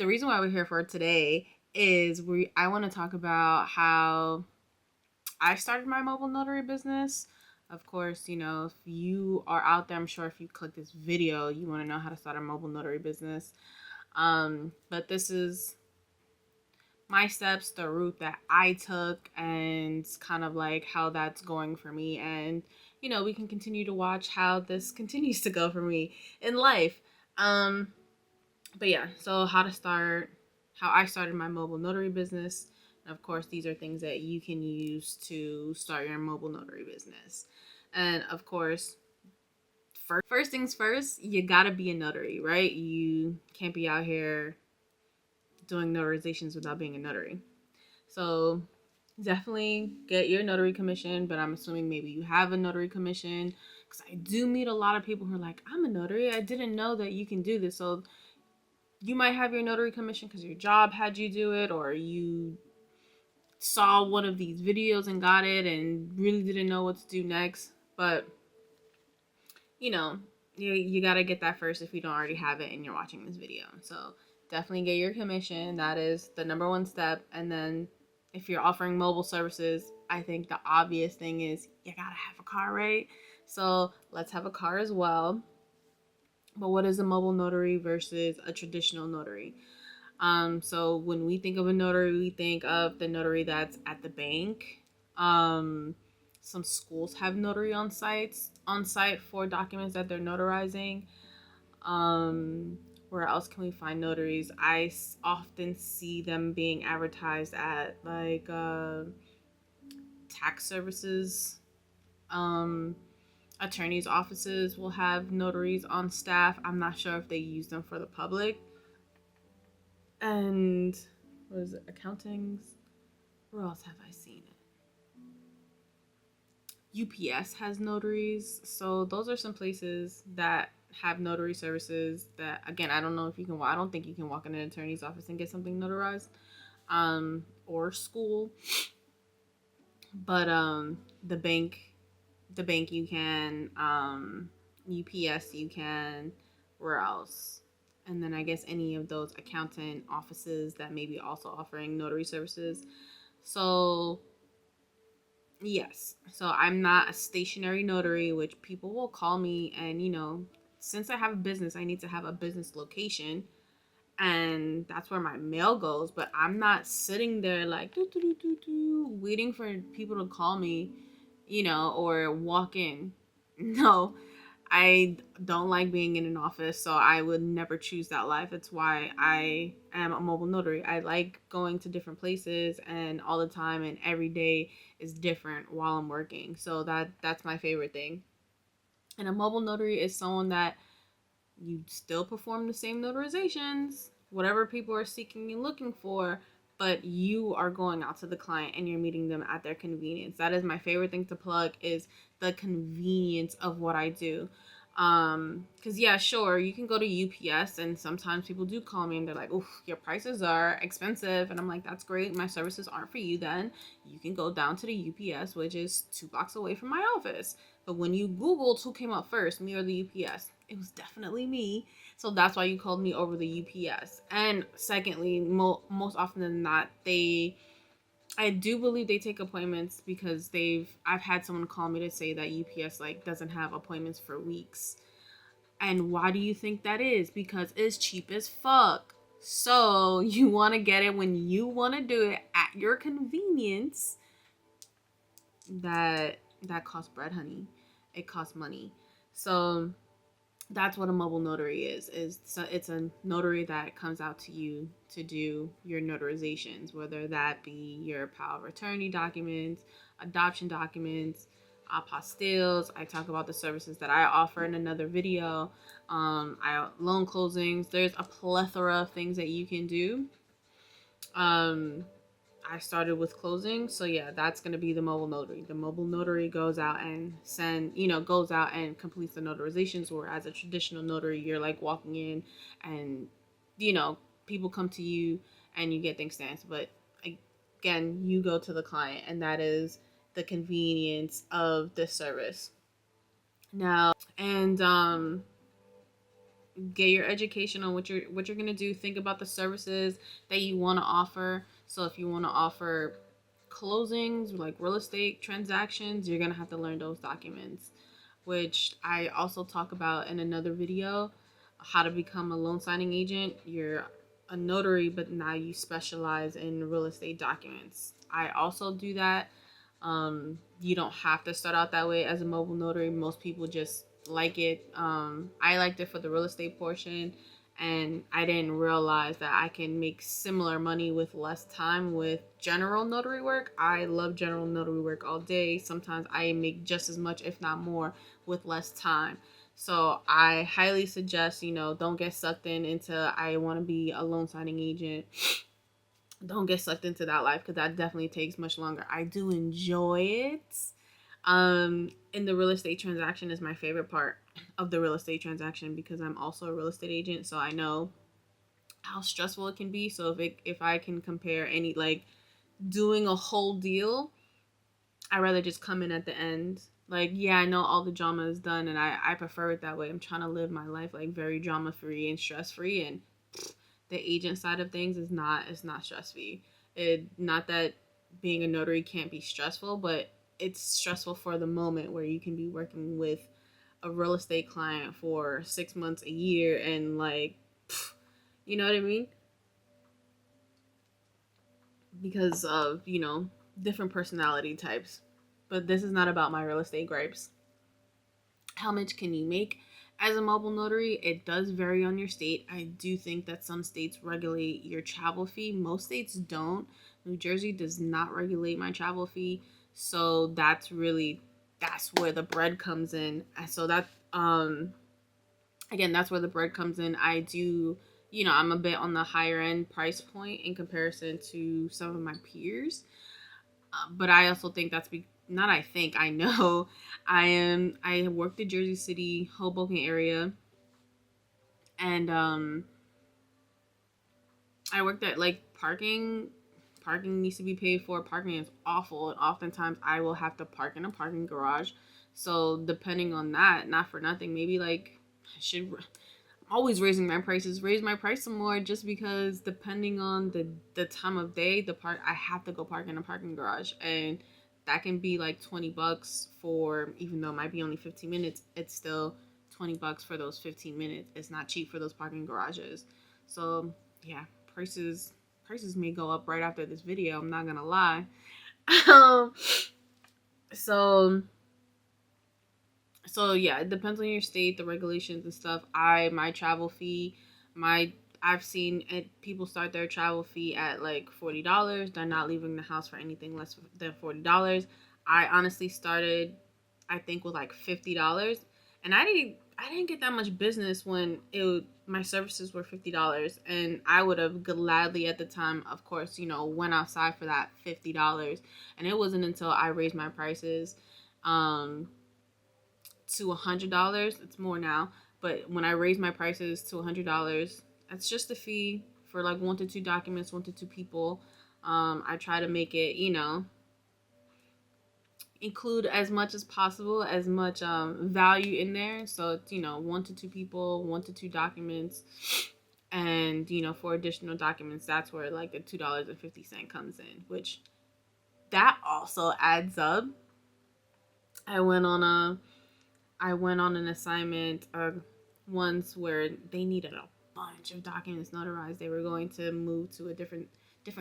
the reason why we're here for today is I want to talk about how I started my mobile notary business. Of course, if you are out there, I'm sure if you click this video, you want to know how to start a mobile notary business. But this is my steps, the route that I took, and kind of like how that's going for me. And, we can continue to watch how this continues to go for me in life. Um, but yeah, so how I started my mobile notary business. And of course, these are things that you can use to start your mobile notary business. And of course, first things first, you gotta be a notary, right? You can't be out here doing notarizations without being a notary. So definitely get your notary commission, but I'm assuming maybe you have a notary commission because I do meet a lot of people who are like, I'm a notary. I didn't know that you can do this. So you might have your notary commission because your job had you do it, or you saw one of these videos and got it and really didn't know what to do next. But you know, you got to get that first if you don't already have it and you're watching this video. So definitely get your commission. That is the number one step. And then if you're offering mobile services, I think the obvious thing is you got to have a car, right? So let's have a car as well. But what is a mobile notary versus a traditional notary? So when we think of a notary, we think of the notary that's at the bank. Some schools have notary on site for documents that they're notarizing. Where else can we find notaries? Often see them being advertised at like tax services. Um, Attorneys' offices will have notaries on staff. I'm not sure if they use them for the public. And what is it? Accountings. Where else have I seen it? UPS has notaries. So those are some places that have notary services that, again, I don't know if you can, I don't think you can walk in an attorney's office and get something notarized, or school. But, the bank you can, UPS you can, where else? And then I guess any of those accountant offices that may be also offering notary services. So yes. So I'm not a stationary notary, which people will call me. And, since I have a business, I need to have a business location. And that's where my mail goes. But I'm not sitting there like, doo, doo, doo, doo, doo, waiting for people to call me, or walk in. No, I don't like being in an office, so I would never choose that life. That's why I am a mobile notary. I like going to different places and all the time, and every day is different while I'm working. So that's my favorite thing. And a mobile notary is someone that you still perform the same notarizations, whatever people are seeking and looking for, but you are going out to the client and you're meeting them at their convenience. That is my favorite thing to plug, is the convenience of what I do. Because yeah, sure, you can go to UPS and sometimes people do call me and they're like, "Oof, your prices are expensive," and I'm like, "That's great. My services aren't for you. Then you can go down to the UPS, which is 2 blocks away from my office." But when you Googled who came up first, me or the UPS, it was definitely me. So that's why you called me over the UPS. And secondly, most often than not, I do believe they take appointments because I've had someone call me to say that UPS like doesn't have appointments for weeks. And why do you think that is? Because it's cheap as fuck. So you want to get it when you want to do it at your convenience. That costs bread, honey. It costs money. So that's what a mobile notary is. So it's a notary that comes out to you to do your notarizations, whether that be your power of attorney documents, adoption documents, apostilles. I talk about the services that I offer in another video. Loan closings. There's a plethora of things that you can do. I started with closing, so yeah, that's gonna be the mobile notary. The mobile notary goes out and goes out and completes the notarizations. Whereas a traditional notary, you're like walking in, and you know people come to you and you get things stamped. But again, you go to the client, and that is the convenience of this service. Now, and get your education on what you're gonna do. Think about the services that you want to offer. So if you want to offer closings like real estate transactions, you're gonna have to learn those documents, which I also talk about in another video, how to become a loan signing agent. You're a notary, but now you specialize in real estate documents. I also do that. You don't have to start out that way as a mobile notary. Most people just like it. I liked it for the real estate portion, and I didn't realize that I can make similar money with less time with general notary work. I love general notary work all day. Sometimes I make just as much, if not more, with less time. So I highly suggest, don't get sucked into I want to be a loan signing agent. Don't get sucked into that life, because that definitely takes much longer. I do enjoy it. And the real estate transaction is my favorite part of the real estate transaction, because I'm also a real estate agent, so I know how stressful it can be. So if I can compare any, like, doing a whole deal, I rather just come in at the end. Like, yeah, I know all the drama is done, and I prefer it that way. I'm trying to live my life like very drama free and stress free, and the agent side of things is not stress free. It not that being a notary can't be stressful, but it's stressful for the moment, where you can be working with a real estate client for 6 months, a year, and like, you know what I mean? Because of, different personality types. But this is not about my real estate gripes. How much can you make as a mobile notary? It does vary on your state. I do think that some states regulate your travel fee. Most states don't. New Jersey does not regulate my travel fee. So that's where the bread comes in. So that again, that's where the bread comes in. I do, I'm a bit on the higher end price point in comparison to some of my peers. But I also think not I think, I know. I worked in Jersey City, Hoboken area, and I worked at, like, parking needs to be paid for. Parking is awful, and oftentimes I will have to park in a parking garage. So depending on that, not for nothing, maybe, like, I should always raising my prices, raise my price some more, just because depending on the time of day, I have to go park in a parking garage, and that can be like $20 for, even though it might be only 15 minutes, it's still $20 for those 15 minutes. It's not cheap for those parking garages. So yeah, prices may go up right after this video, I'm not gonna lie. um, so so yeah, it depends on your state, the regulations and stuff. My travel fee, my I've seen it, people start their travel fee at like $40. They're not leaving the house for anything less than $40. I honestly started, I think, with like $50, and I didn't get that much business when my services were $50, and I would have gladly at the time, of course, went outside for that $50, and it wasn't until I raised my prices. To $100. It's more now, but when I raised my prices to $100, that's just a fee for like 1 to 2 documents, 1 to 2 people. I try to make it, include as much as possible, as much value in there. So it's 1 to 2 people, 1 to 2 documents, and for additional documents, that's where like the $2.50 comes in, which that also adds up. I went on a I went on an assignment once where they needed a bunch of documents notarized. They were going to move to a different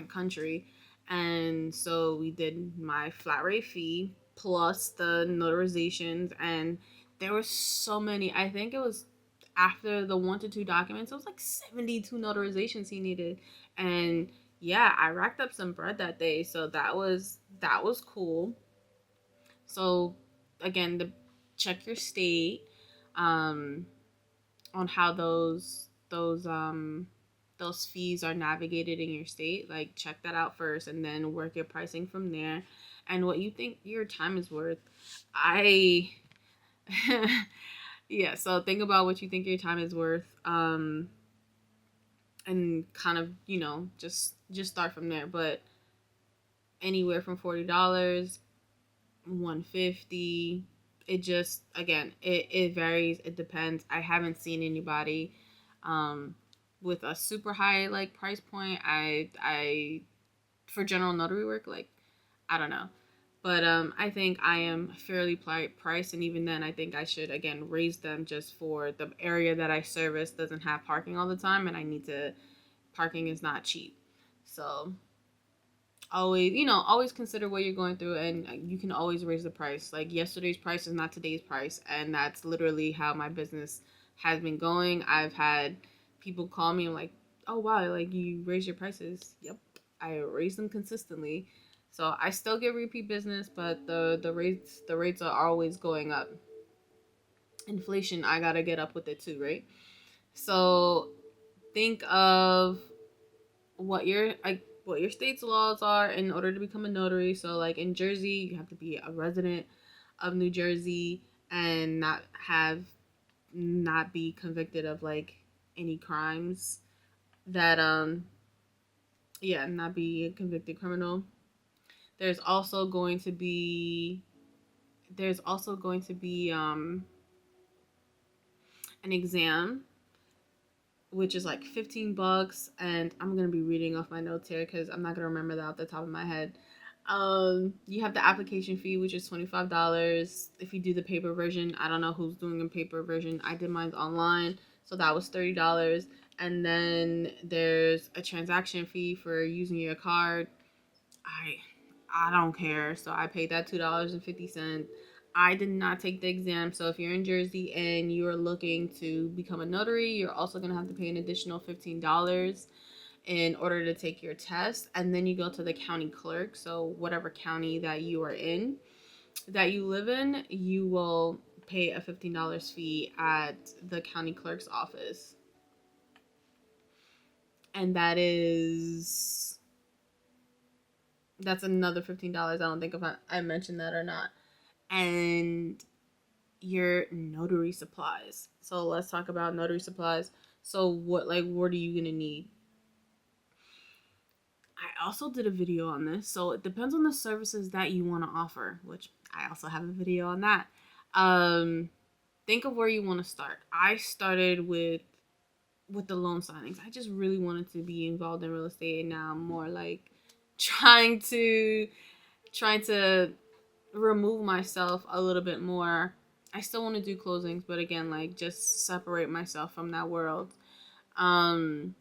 country, and so we did my flat rate fee plus the notarizations, and there were so many. I think it was after the 1 to 2 documents, it was like 72 notarizations he needed, and yeah, I racked up some bread that day. So that was cool. So again, check your state, um, on how those fees are navigated in your state. Like, check that out first, and then work your pricing from there, and what you think your time is worth. I Yeah, so think about what you think your time is worth, and kind of, just start from there. But anywhere from $40, 150, it just, again, it varies. It depends. I haven't seen anybody um with a super high like price point. I for general notary work, like, I don't know. But I think I am fairly priced, and even then, I think I should again raise them, just for the area that I service doesn't have parking all the time, and I need to. Parking is not cheap, so always, always consider what you're going through, and you can always raise the price. Like, yesterday's price is not today's price, and that's literally how my business has been going. I've had people call me and like, oh wow, like, you raise your prices. Yep, I raise them consistently. So I still get repeat business, but the rates are always going up. Inflation, I gotta get up with it too, right? So think of what your state's laws are in order to become a notary. So like in Jersey, you have to be a resident of New Jersey and not be convicted of like any crimes that yeah, not be a convicted criminal. There's also going to be there's also going to be an exam, which is like $15, and I'm gonna be reading off my notes here because I'm not gonna remember that off the top of my head. You have the application fee, which is $25. If you do the paper version, I don't know who's doing a paper version. I did mine online, so that was $30. And then there's a transaction fee for using your card. I don't care, so I paid that $2.50. I did not take the exam, so if you're in Jersey and you're looking to become a notary, you're also gonna have to pay an additional $15 in order to take your test, and then you go to the county clerk. So whatever county that you are in, that you live in, you will pay a $15 fee at the county clerk's office, and that's another $15. I don't think if I mentioned that or not. And your notary supplies. So let's talk about notary supplies. So what are you gonna need? I also did a video on this, so it depends on the services that you want to offer, which I also have a video on that. Think of where you want to start. I started with the loan signings. I just really wanted to be involved in real estate, and now I'm more like trying to remove myself a little bit more. I still want to do closings, but again, like, just separate myself from that world. Um,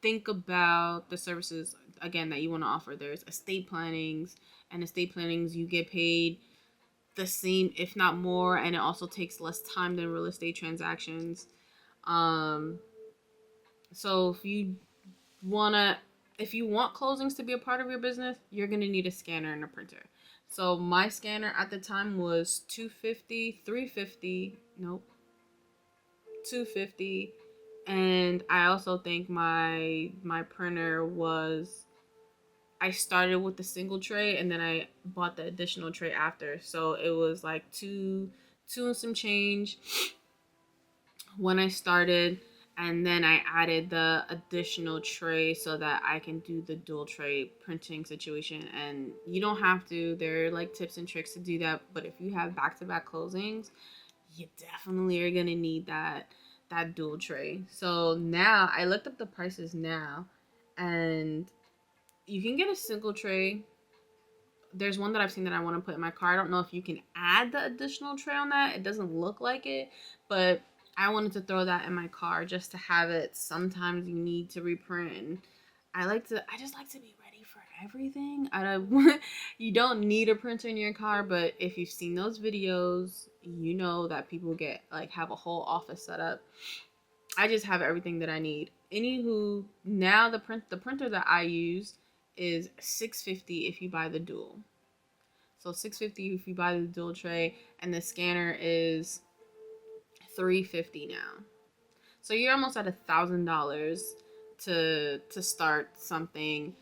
think about the services again that you want to offer. There's estate plannings, and estate plannings you get paid the same, if not more, and it also takes less time than real estate transactions. Um, so wanna if you want closings to be a part of your business, you're gonna need a scanner and a printer. So my scanner at the time was 250, 350, nope, 250, and I also think my printer was. I started with the single tray, and then I bought the additional tray after, so it was like two and some change when I started, and then I added the additional tray so that I can do the dual tray printing situation. And you don't have to, there are like tips and tricks to do that, but if you have back-to-back closings, you definitely are gonna need that dual tray. So now I looked up the prices now, and you can get a single tray. There's one that I've seen that I want to put in my car. I don't know if you can add the additional tray on that. It doesn't look like it, but I wanted to throw that in my car just to have it. Sometimes you need to reprint, and I just like to be ready for everything. I don't you don't need a printer in your car, but if you've seen those videos, you know that people have a whole office set up. I just have everything that I need. Anywho, now the printer that I use is $650 if you buy the dual. So $650 if you buy the dual tray, and the scanner is $350 now. So you're almost at $1,000 to start something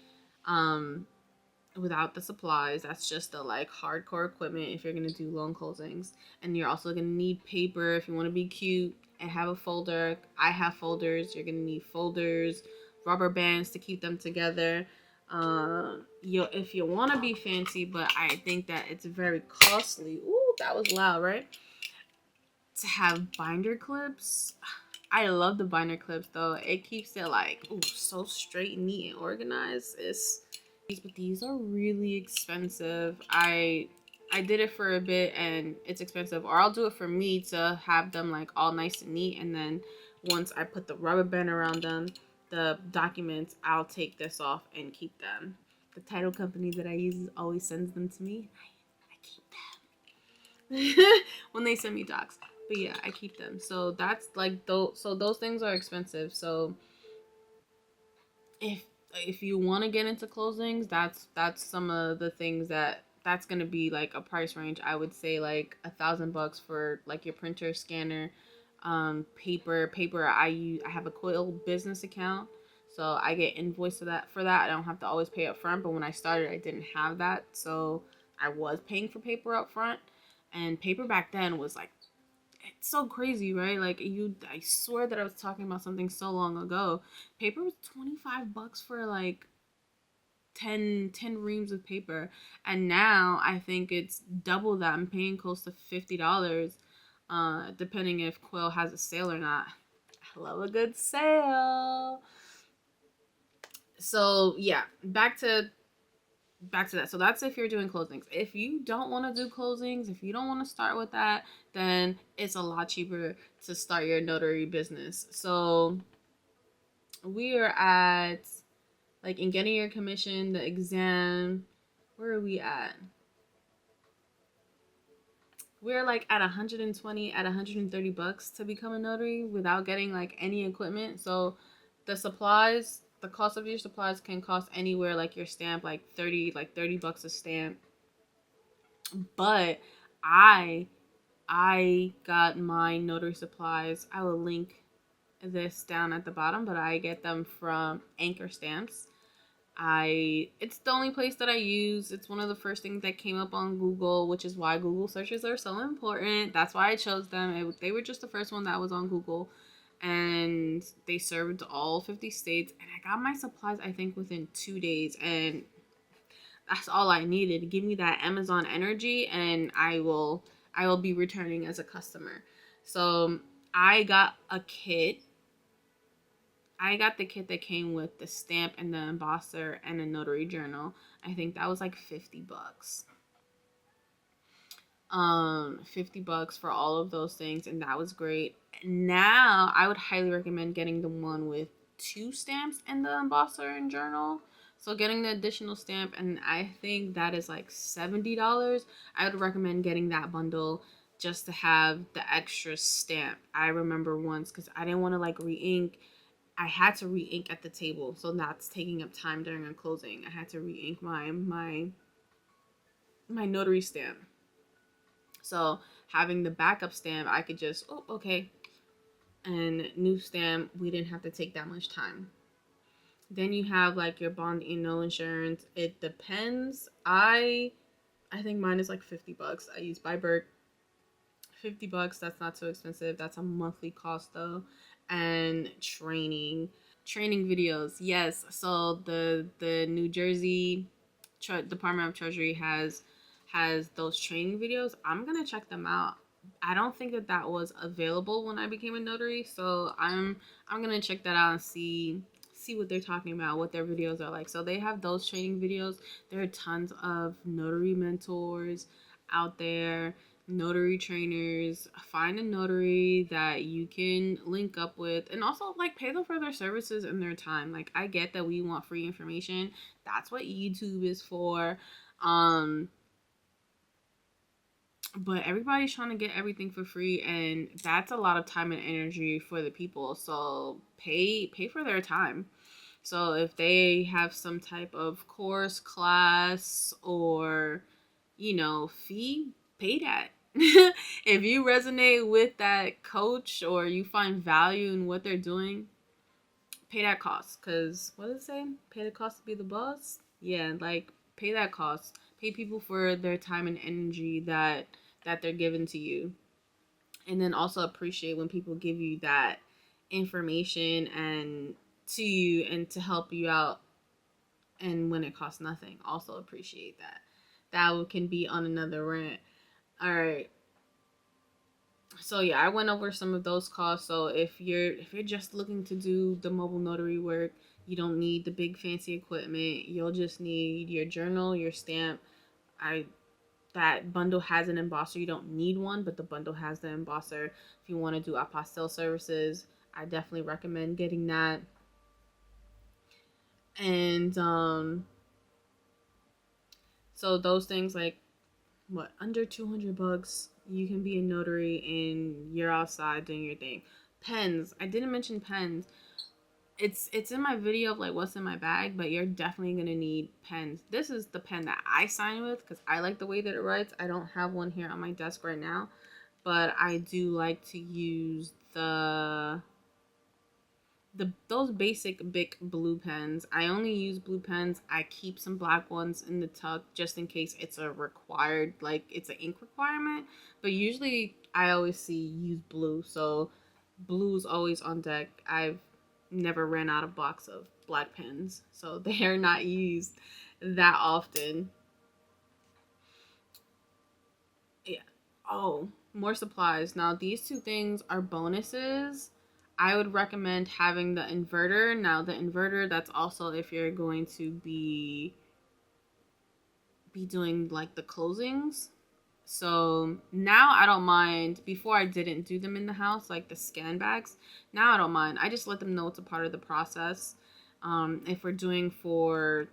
without the supplies. That's just the like hardcore equipment if you're gonna do loan closings. And you're also gonna need paper if you want to be cute and have a folder. I have folders. You're gonna need folders, rubber bands to keep them together. If you want to be fancy, but I think that it's very costly. Ooh, that was loud, right? To have binder clips. I love the binder clips though. It keeps it like so straight, neat, and organized. But these are really expensive. I did it for a bit and it's expensive. Or I'll do it for me to have them like all nice and neat, and then once I put the rubber band around them, the documents, I'll take this off and keep them. The title company that I use always sends them to me. I keep them when they send me docs. But yeah, I keep them. So that's like those. So those things are expensive. So if if you want to get into closings, that's some of the things that's gonna be like a price range. I would say like $1,000 for like your printer, scanner, paper. I have a Quill business account, so I get invoiced for that. I don't have to always pay up front, but when I started, I didn't have that, so I was paying for paper up front, and paper back then was like it's so crazy, right? Like I swear that I was talking about something so long ago. Paper was $25 for like 10 reams of paper, and now I think it's double that. I'm paying close to $50, depending if Quill has a sale or not. I love a good sale. So yeah, back to that. So that's if you're doing closings. If you don't want to do closings, if you don't want to start with that, then it's a lot cheaper to start your notary business. So we are at like in getting your commission, the exam, where are we at? We're like at 120 at $130 to become a notary without getting like any equipment. So the cost of your supplies can cost anywhere like your stamp like $30 a stamp. But I I got my notary supplies. I will link this down at the bottom, but I get them from Anchor Stamps. It's the only place that I use. It's one of the first things that came up on Google, which is why Google searches are so important. That's why I chose them. They were just the first one that was on Google, and they served all 50 states. And I got my supplies I think within 2 days, and that's all I needed. Give me that Amazon energy, and I will be returning as a customer. So I got a kit. I got the kit that came with the stamp and the embosser and a notary journal. I think that was like $50. $50 for all of those things, and that was great. Now I would highly recommend getting the one with two stamps and the embosser and journal. So getting the additional stamp, and I think that is like $70. I would recommend getting that bundle just to have the extra stamp. I remember once, because I didn't want to like re-ink, I had to re-ink at the table, so that's taking up time during a closing. I had to re-ink my notary stamp. So having the backup stamp, I could just okay, and new stamp. We didn't have to take that much time. Then you have like your bond and no insurance. It depends. I think mine is like $50. I use Byberg. $50. That's not too expensive. That's a monthly cost though, and training videos. Yes, so the New Jersey Department of Treasury has those training videos. I'm gonna check them out. I don't think that was available when I became a notary, so I'm gonna check that out and see what they're talking about, what their videos are like. So they have those training videos. There are tons of notary mentors out there, notary trainers. Find a notary that you can link up with, and also like pay them for their services and their time. Like I get that we want free information. That's what YouTube is for. But everybody's trying to get everything for free, and that's a lot of time and energy for the people. So pay for their time. So if they have some type of course, class, or fee, pay that. If you resonate with that coach or you find value in what they're doing, pay that cost. Cause what does it say? Pay the cost to be the boss. Yeah, like pay that cost. Pay people for their time and energy that they're giving to you, and then also appreciate when people give you that information and to you and to help you out, and when it costs nothing, also appreciate that. That can be on another rant. All right. So yeah, I went over some of those costs. So if you're just looking to do the mobile notary work, you don't need the big fancy equipment. You'll just need your journal, your stamp. I That bundle has an embosser. You don't need one, but the bundle has the embosser. If you want to do apostille services, I definitely recommend getting that. And so those things, like, what, under 200 bucks, you can be a notary and you're outside doing your thing. Pens. I didn't mention pens. It's in my video of like what's in my bag, but you're definitely gonna need pens. This is the pen that I sign with because I like the way that it writes. I don't have one here on my desk right now, but I do like to use the those basic Bic blue pens. I only use blue pens. I keep some black ones in the tuck just in case it's a required, like it's an ink requirement. But usually I always see use blue, so blue's always on deck. I've never ran out of box of black pens, so they are not used that often. Yeah. Oh, more supplies. Now, these two things are bonuses. I would recommend having the inverter. Now, the inverter, that's also if you're going to be doing like the closings. So now I don't mind. Before I didn't do them in the house, like the scan bags. Now I don't mind. I just let them know it's a part of the process. If we're doing for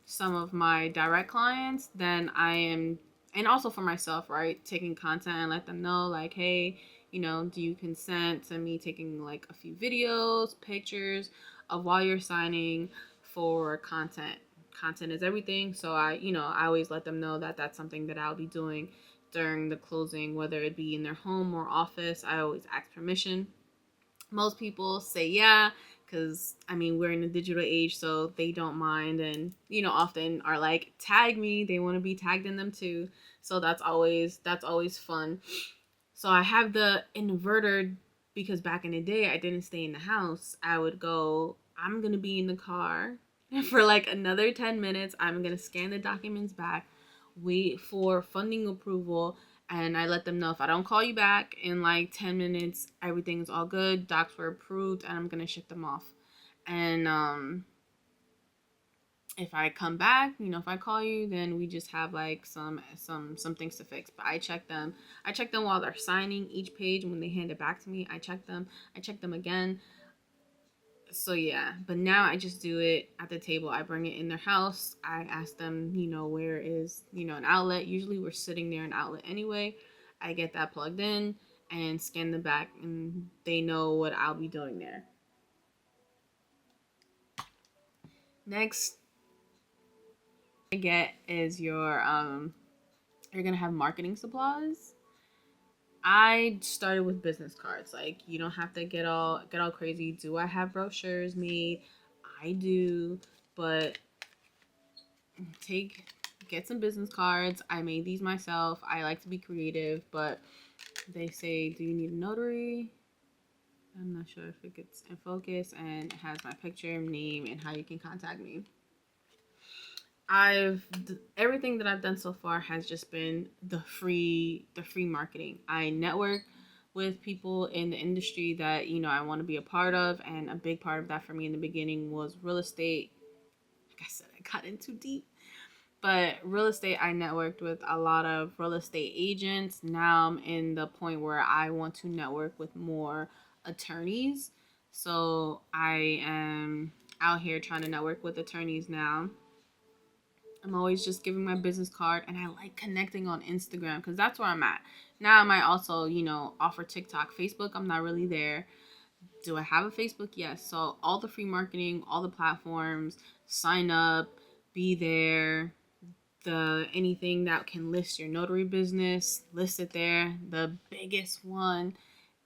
some of my direct clients, then I am, and also for myself, right? Taking content and let them know, like, hey, do you consent to me taking like a few videos, pictures of while you're signing for content? Content is everything. So I always let them know that that's something that I'll be doing during the closing, whether it be in their home or office. I always ask permission. Most people say yeah, because I mean we're in a digital age, so they don't mind, and often are like, tag me. They want to be tagged in them too, so that's always fun. So I have the inverter because back in the day I didn't stay in the house. I would go, I'm gonna be in the car for like another 10 minutes. I'm gonna scan the documents back, wait for funding approval, and I let them know if I don't call you back in like 10 minutes, everything's all good, docs were approved, and I'm gonna ship them off. And if I come back, if I call you, then we just have like some things to fix. But I check them. I check them while they're signing each page, and when they hand it back to me, I check them. I check them again. So yeah, but now I just do it at the table. I bring it in their house. I ask them, where is, an outlet. Usually we're sitting near an outlet anyway. I get that plugged in and scan the back, and they know what I'll be doing there. Next, I get is you're gonna have marketing supplies. I started with business cards. Like, you don't have to get all crazy. Do I have brochures made? I do, but take get some business cards. I made these myself. I like to be creative, but they say, do you need a notary? I'm not sure if it gets in focus, and it has my picture, name, and how you can contact me. Everything that I've done so far has just been the free marketing. I network with people in the industry that I want to be a part of, and a big part of that for me in the beginning was real estate. Like I said, I got in too deep. But real estate, I networked with a lot of real estate agents. Now I'm in the point where I want to network with more attorneys. So I am out here trying to network with attorneys now. I'm always just giving my business card, and I like connecting on Instagram because that's where I'm at. Now I might also, offer TikTok. Facebook, I'm not really there. Do I have a Facebook? Yes. So all the free marketing, all the platforms, sign up, be there. The anything that can list your notary business, list it there. The biggest one,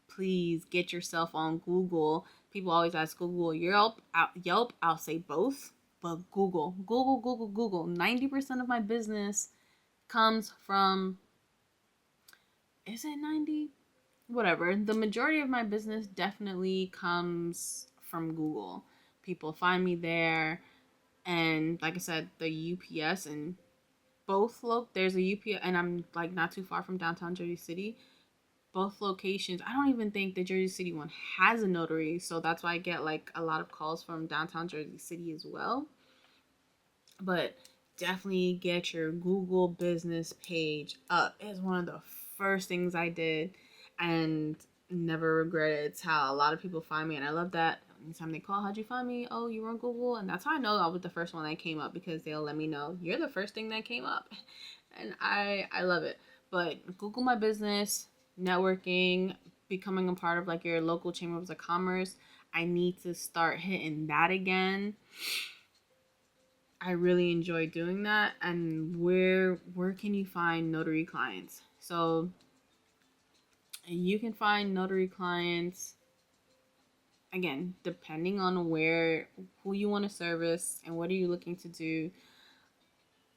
please get yourself on Google. People always ask Google, Yelp. I'll say both, but Google. 90% of my business comes from, is it 90? Whatever. The majority of my business definitely comes from Google. People find me there, and like I said, the UPS and there's a UPS, and I'm like not too far from downtown Jersey City. Both locations, I don't even think the Jersey City one has a notary, so that's why I get like a lot of calls from downtown Jersey City as well. But definitely get your Google business page up. It's one of the first things I did and never regretted. It's how a lot of people find me, and I love that. Anytime they call, how'd you find me? Oh, you were on Google, and that's how I know I was the first one that came up, because they'll let me know you're the first thing that came up, and I love it. But Google my business, networking, becoming a part of like your local chambers of commerce. I need to start hitting that again. I really enjoy doing that. And where can you find notary clients? So you can find notary clients, again, depending on who you want to service and what are you looking to do.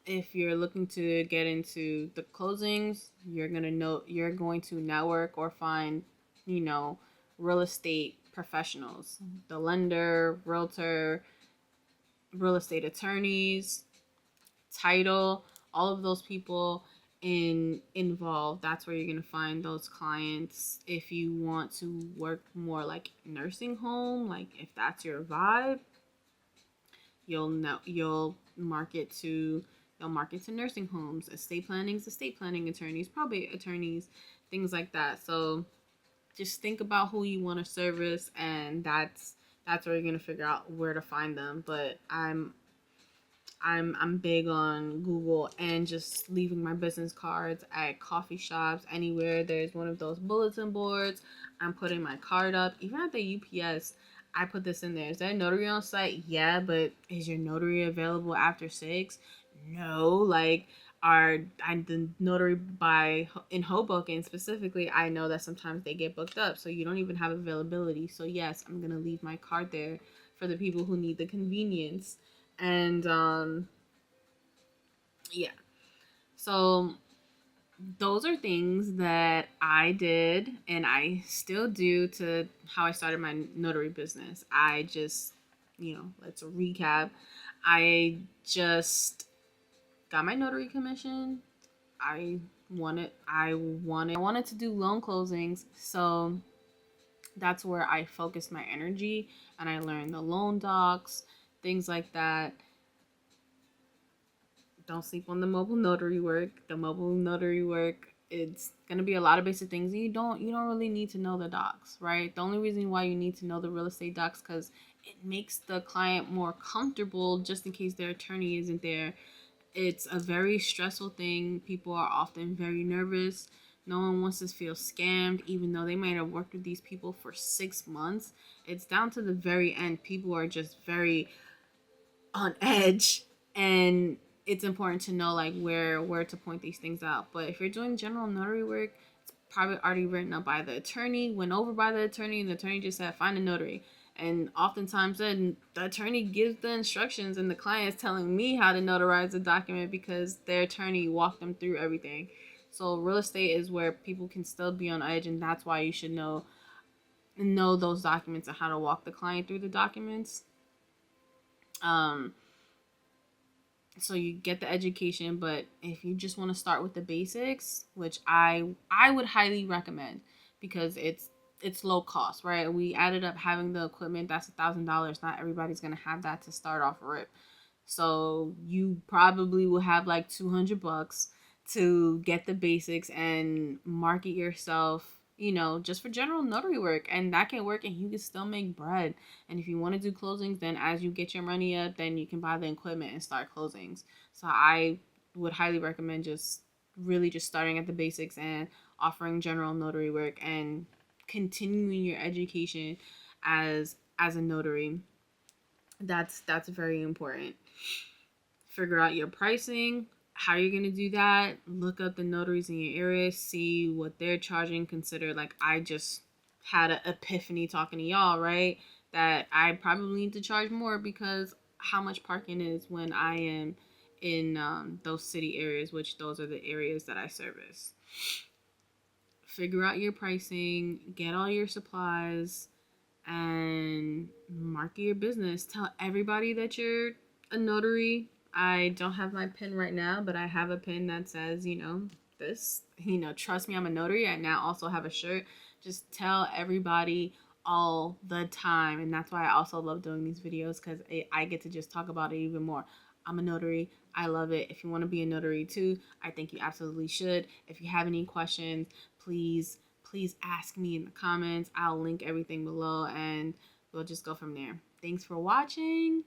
If you're looking to get into the closings, you're going to network or find, you know, real estate professionals, the lender, realtor, real estate attorneys, title, all of those people involved. That's where you're going to find those clients. If you want to work more like nursing home, like if that's your vibe, you'll market to nursing homes, estate planning attorneys, probate attorneys, things like that. So just think about who you want to service, and that's where you're going to figure out where to find them. But I'm big on Google and just leaving my business cards at coffee shops, anywhere there's one of those bulletin boards. I'm putting my card up. Even at the UPS, I put this in there. Is there a notary on site? Yeah, but is your notary available after 6? No. Like, the notary by in Hoboken specifically, I know that sometimes they get booked up, so you don't even have availability. So yes, I'm gonna leave my card there for the people who need the convenience. And yeah, so those are things that I did and I still do to how I started my notary business. I just, let's recap. I just got my notary commission. I wanted to do loan closings, so that's where I focused my energy, and I learned the loan docs, things like that. Don't sleep on the mobile notary work. The mobile notary work, it's gonna be a lot of basic things. You don't really need to know the docs, right? The only reason why you need to know the real estate docs, because it makes the client more comfortable, just in case their attorney isn't there. It's a very stressful thing. People are often very nervous. No one wants to feel scammed, even though they might have worked with these people for 6 months. It's down to the very end. People are just very on edge, and it's important to know like where to point these things out. But if you're doing general notary work, it's probably already written up by the attorney, went over by the attorney, and the attorney just said find a notary. And oftentimes then the attorney gives the instructions, and the client is telling me how to notarize the document because their attorney walked them through everything. So real estate is where people can still be on edge, and that's why you should know those documents and how to walk the client through the documents. um so you get the education, but if you just want to start with the basics, which I would highly recommend, because it's low cost, right? We added up having the equipment, that's $1,000. Not everybody's gonna have that to start off rip. So you probably will have like $200 to get the basics and market yourself, just for general notary work. And that can work, and you can still make bread. And if you want to do closings, then as you get your money up, then you can buy the equipment and start closings. So I would highly recommend just really just starting at the basics and offering general notary work and continuing your education as a notary. That's very important. Figure out your pricing. How you're going to do that? Look up the notaries in your area, see what they're charging. Consider, like, I just had an epiphany talking to y'all, right? That I probably need to charge more because how much parking is when I am in those city areas, which those are the areas that I service. Figure out your pricing, get all your supplies, and market your business. Tell everybody that you're a notary. I don't have my pin right now, but I have a pin that says, this, trust me, I'm a notary. I now also have a shirt. Just tell everybody all the time. And that's why I also love doing these videos, because I get to just talk about it even more. I'm a notary. I love it. If you want to be a notary too, I think you absolutely should. If you have any questions, please ask me in the comments. I'll link everything below and we'll just go from there. Thanks for watching.